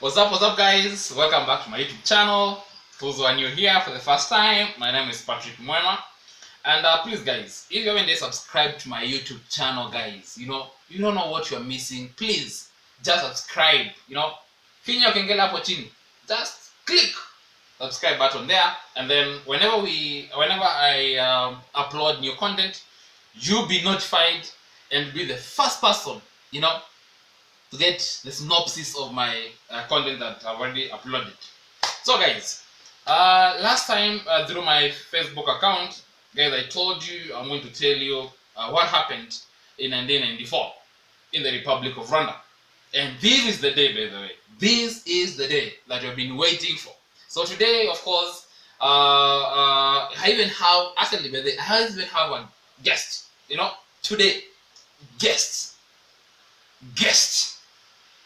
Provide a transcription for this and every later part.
What's up guys? Welcome back to my YouTube channel. Those who are new here for the first time, my name is Patrick Mwema. And please guys, if you haven't subscribed to my YouTube channel guys, you don't know what you're missing, please just subscribe, finya kengele hapo chini. Just click subscribe button there, and then whenever I upload new content, you'll be notified and be the first person, to get the synopsis of my content that I've already uploaded. So guys, last time through my Facebook account, guys, I told you I'm going to tell you what happened in 1994 in the Republic of Rwanda. And this is the day, by the way. This is the day that you've been waiting for. So today, of course, I even have a guest. Today, guests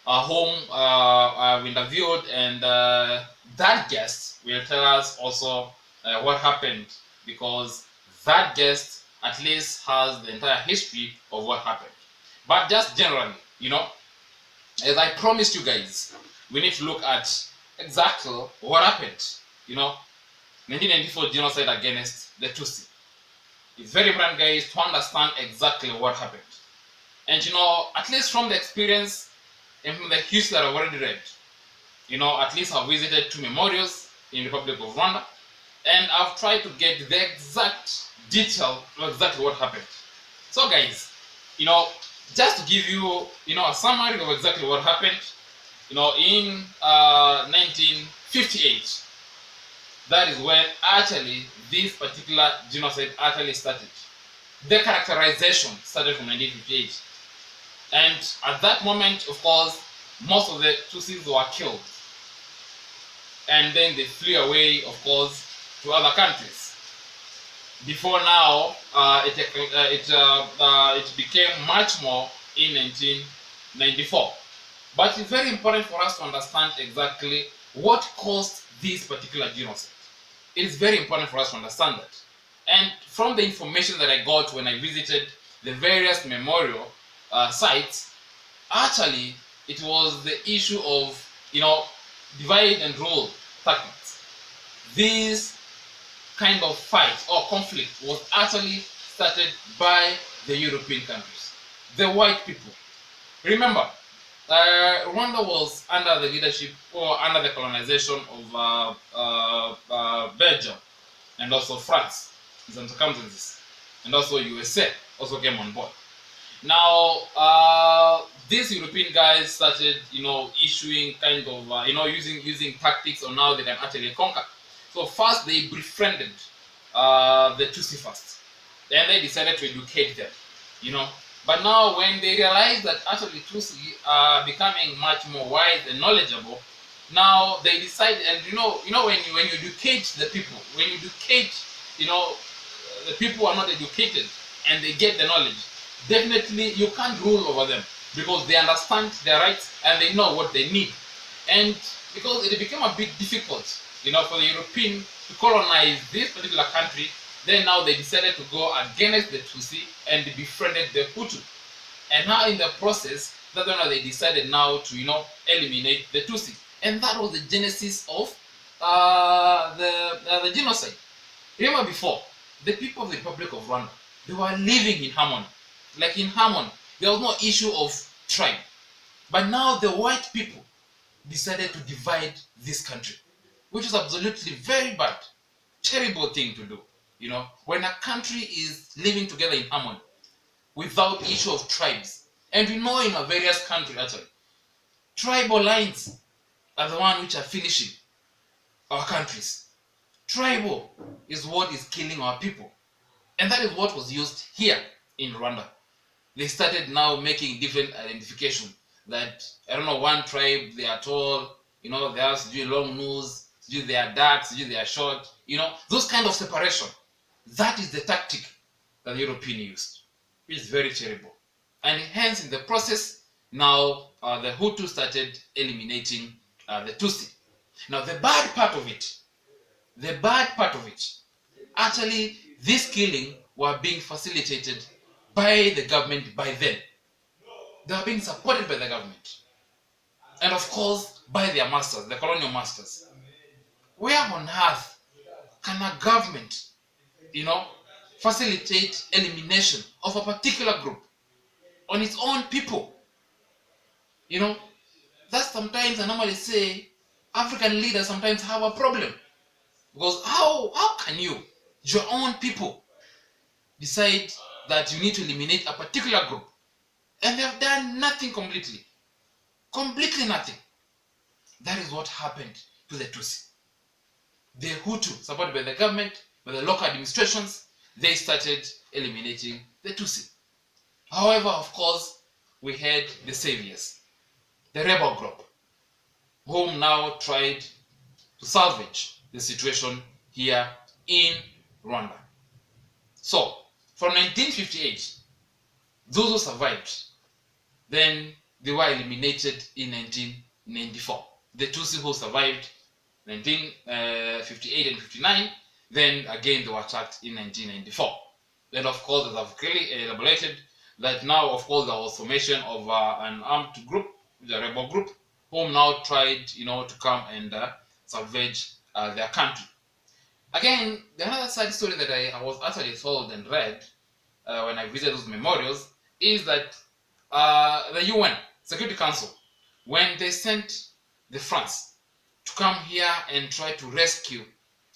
whom I've interviewed, and that guest will tell us also what happened, because that guest at least has the entire history of what happened. But just generally, as I promised you guys, we need to look at exactly what happened. 1994 genocide against the Tutsi. It's very important, guys, to understand exactly what happened. And at least from the experience and from the history that I've already read, at least I've visited 2 memorials in the Republic of Rwanda, and I've tried to get the exact detail of exactly what happened. So guys, just to give you, a summary of exactly what happened, in 1958, that is when actually this particular genocide actually started. The characterization started from 1958. And at that moment, of course, most of the Tutsis were killed. And then they flew away, of course, to other countries. Before now, it became much more in 1994. But it's very important for us to understand exactly what caused this particular genocide. It is very important for us to understand that. And from the information that I got when I visited the various memorial sites, actually it was the issue of divide and rule tactics. This kind of fight or conflict was actually started by the European countries, the white people. Remember, Rwanda was under the leadership or under the colonization of Belgium and also France in some circumstances, and also USA also came on board. Now, these European guys started, issuing kind of, using tactics on how they can actually conquer. So first they befriended the Tutsi first. Then they decided to educate them, But now when they realized that actually Tutsi are becoming much more wise and knowledgeable, now they decided, and when you educate the people, when you educate, the people are not educated and they get the knowledge, definitely you can't rule over them, because they understand their rights and they know what they need. And because it became a bit difficult, for the European to colonize this particular country, then now they decided to go against the Tutsi and they befriended the Hutu. And now in the process, that's when they decided now to, eliminate the Tutsi. And that was the genesis of the genocide. Remember before, the people of the Republic of Rwanda, they were living in harmony. Like in harmony, there was no issue of tribe. But now the white people decided to divide this country, which is absolutely very bad, terrible thing to do. When a country is living together in harmony without issue of tribes. And we know in our various countries actually, tribal lines are the one which are finishing our countries. Tribal is what is killing our people. And that is what was used here in Rwanda. They started now making different identification, that one tribe they are tall, they have long nose, they are dark, they are short, those kind of separation. That is the tactic that the European used, which is very terrible. And hence in the process, now the Hutu started eliminating the Tutsi. Now the bad part of it, actually this killing were being facilitated by the government by then. They were being supported by the government. And of course, by their masters, the colonial masters. Where on earth can a government, facilitate elimination of a particular group on its own people? That's sometimes I normally say African leaders sometimes have a problem. Because how can you, your own people, decide that you need to eliminate a particular group and they have done nothing completely? Completely nothing. That is what happened to the Tutsi. The Hutu, supported by the government, by the local administrations, they started eliminating the Tutsi. However, of course, we had the saviors, the rebel group, whom now tried to salvage the situation here in Rwanda. So, from 1958, those who survived, then they were eliminated in 1994. The Tutsi who survived 1958 and 59, then again they were attacked in 1994. Then of course, as I've clearly elaborated, that now of course there was formation of an armed group, the rebel group, whom now tried, to come and salvage their country. Again, the another side story that I was actually told and read when I visited those memorials is that the UN Security Council, when they sent the France to come here and try to rescue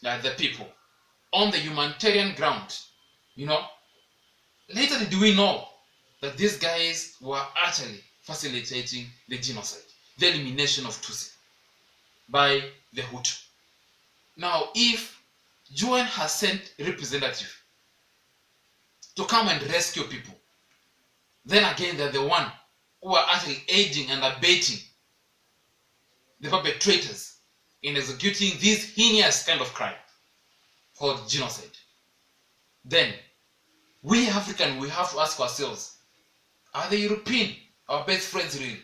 the people on the humanitarian ground, later did we know that these guys were actually facilitating the genocide, the elimination of Tutsi by the Hutu. Now, if UN has sent a representative to come and rescue people, then again they're the one who are actually aiding and abetting the perpetrators in executing this heinous kind of crime called genocide. Then we African, we have to ask ourselves, are the European our best friends really?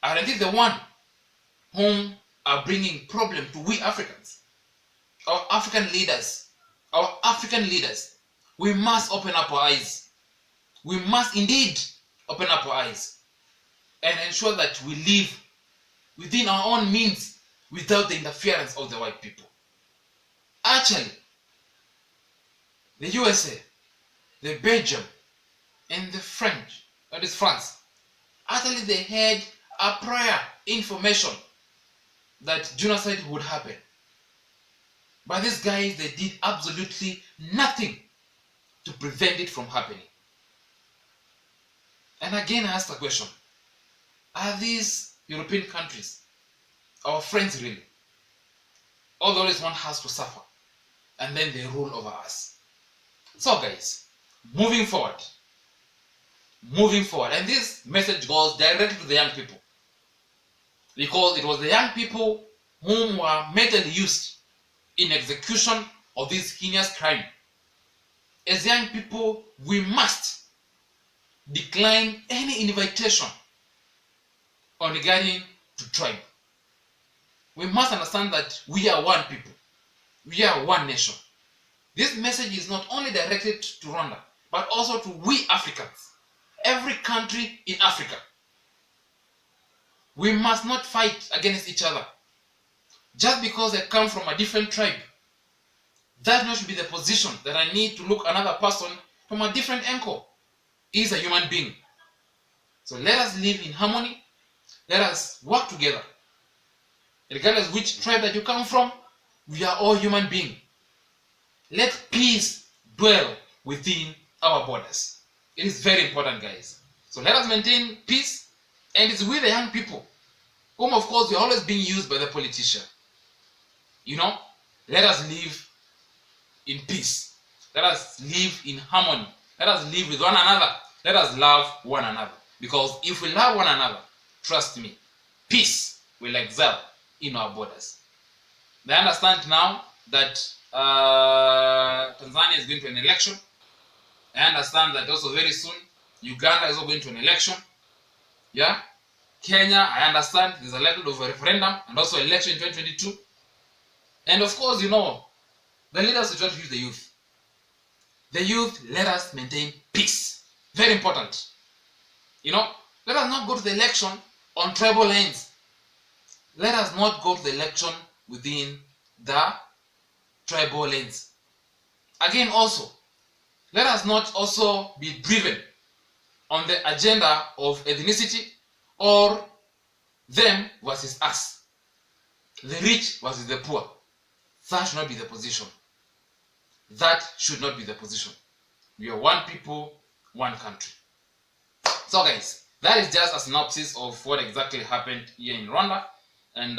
Aren't they the one whom are bringing problem to we Africans? Our African leaders, we must open up our eyes. We must indeed open up our eyes and ensure that we live within our own means without the interference of the white people. Actually, the USA, the Belgium, and the French, that is France, actually they had a prior information that genocide would happen. But these guys, they did absolutely nothing to prevent it from happening. And again, I ask the question, are these European countries our friends really? Or they always want us to suffer and then they rule over us? So guys, moving forward, and this message goes directly to the young people, because it was the young people whom were mentally used in execution of this heinous crime. As young people, we must decline any invitation on regarding to tribe. We must understand that we are one people. We are one nation. This message is not only directed to Rwanda, but also to we Africans, every country in Africa. We must not fight against each other. Just because I come from a different tribe, that not should be the position that I need to look another person from a different angle. He is a human being. So let us live in harmony. Let us work together. Regardless which tribe that you come from, we are all human beings. Let peace dwell within our borders. It is very important, guys. So let us maintain peace, and it's with the young people, whom of course we are always being used by the politician. Let us live in peace. Let us live in harmony. Let us live with one another. Let us love one another. Because if we love one another, trust me, peace will excel in our borders. They understand now that Tanzania is going to an election. I understand that also very soon Uganda is also going to an election. Yeah? Kenya, I understand there's a level of a referendum and also election in 2022. And of course, the leaders will try to use the youth. The youth, let us maintain peace. Very important. Let us not go to the election on tribal lines. let us not go to the election within the tribal lens. Again, also, let us not also be driven on the agenda of ethnicity or them versus us, the rich versus the poor. That should not be the position. That should not be the position. We are one people, one country. So guys, that is just a synopsis of what exactly happened here in Rwanda. And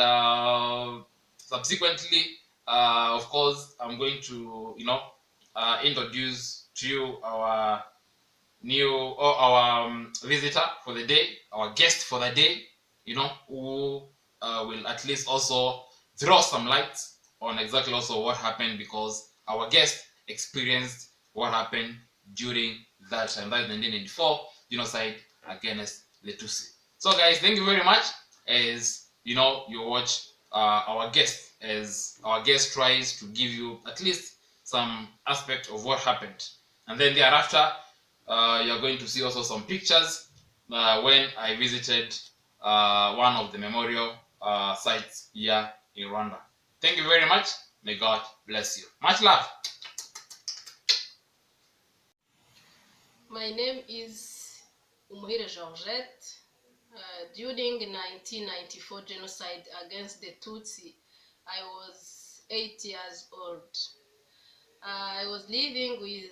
subsequently, of course, I'm going to, introduce to you our visitor for the day, our guest for the day, who will at least also throw some light on exactly also what happened, because our guest experienced what happened during that time, that is 1994 genocide against the Tutsi. So guys, thank you very much as you watch our guest, as our guest tries to give you at least some aspect of what happened. And then thereafter, you're going to see also some pictures when I visited one of the memorial sites here in Rwanda. Thank you very much. May God bless you. Much love. My name is Umuhire Georgette. During 1994 genocide against the Tutsi, I was 8 years old. I was living with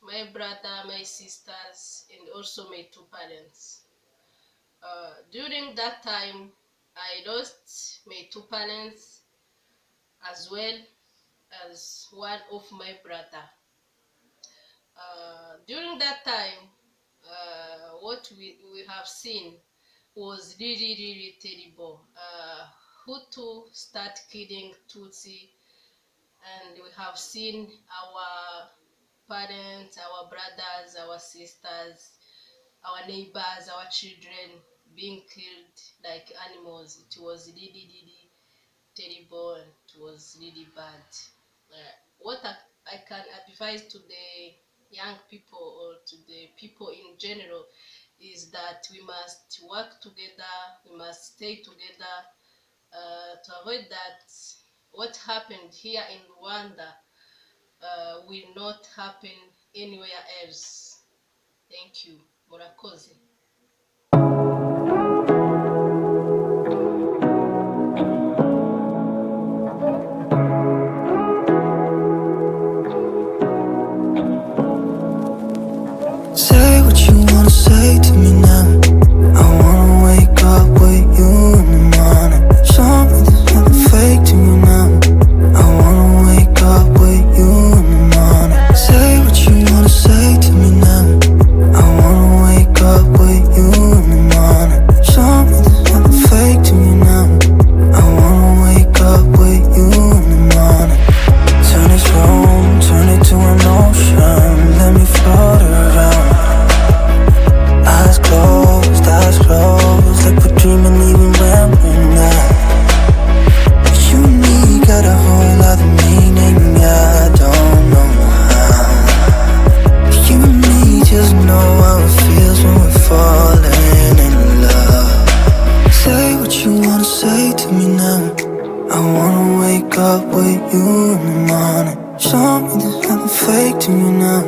my brother, my sisters, and also my two parents. During that time, I lost my two parents as well as one of my brother. During that time, what we have seen was really terrible. Hutu start killing Tutsi, and we have seen our parents, our brothers, our sisters, our neighbors, our children being killed like animals. It was really terrible, and it was really bad. What I can advise to the young people or to the people in general is that we must work together, we must stay together to avoid that what happened here in Rwanda will not happen anywhere else. Thank you. Murakoze. Say what you wanna say to me now. I wanna wake up with you in the morning. Show me there's nothing fake to you now. I wanna wake up with you in the morning. Say what you wanna say to me now. I wanna wake up with you in the morning. Show me there's nothing fake to you now. I wanna wake up with you in the morning. Turn this room, turn it to an ocean. Let me float around. Eyes closed, like we're dreaming even when we're not. You and me got a whole other meaning, I don't know how. You and me just know how it feels when we're falling in love. Say what you wanna say to me now. I wanna wake up with you in the morning. Show me there's nothing fake to you now.